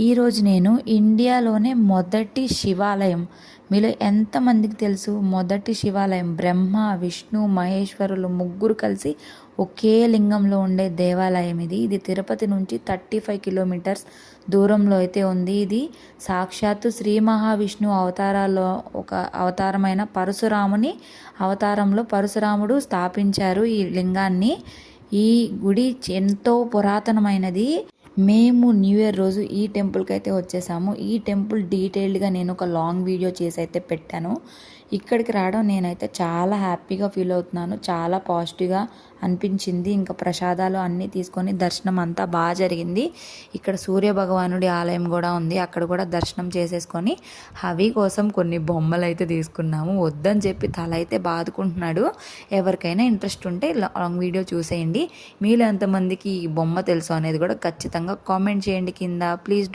ఈరోజు నేను ఇండియాలోనే మొదటి శివాలయం, మీలో ఎంతమందికి తెలుసు మొదటి శివాలయం బ్రహ్మ విష్ణు మహేశ్వరులు ముగ్గురు కలిసి ఒకే లింగంలో ఉండే దేవాలయం ఇది తిరుపతి నుంచి 35 కిలోమీటర్స్ దూరంలో అయితే ఉంది. ఇది సాక్షాత్తు శ్రీ మహావిష్ణు అవతారాల్లో ఒక అవతారమైన పరశురాముని అవతారంలో పరశురాముడు స్థాపించారు ఈ లింగాన్ని. ఈ గుడి ఎంతో పురాతనమైనది. మేము న్యూ ఇయర్ రోజు ఈ టెంపుల్కి అయితే వచ్చేసాము. ఈ టెంపుల్ డీటెయిల్డ్గా నేను ఒక లాంగ్ వీడియో చేసి అయితే పెట్టాను. ఇక్కడికి రావడం నేనైతే చాలా హ్యాపీగా ఫీల్ అవుతున్నాను. చాలా పాజిటివ్గా అనిపించింది. ఇంకా ప్రసాదాలు అన్నీ తీసుకొని దర్శనం అంతా బాగా జరిగింది. ఇక్కడ సూర్య భగవానుడి ఆలయం కూడా ఉంది, అక్కడ కూడా దర్శనం చేసేసుకొని హవి కోసం కొన్ని బొమ్మలు అయితే తీసుకున్నాము. వద్దని చెప్పి తల అయితే బాదుకుంటున్నాడు. ఎవరికైనా ఇంట్రెస్ట్ ఉంటే లాంగ్ వీడియో చూసేయండి. మీలో ఎంతమందికి ఈ బొమ్మ తెలుసు అనేది కూడా ఖచ్చితంగా కామెంట్ చేయండి కింద. ప్లీజ్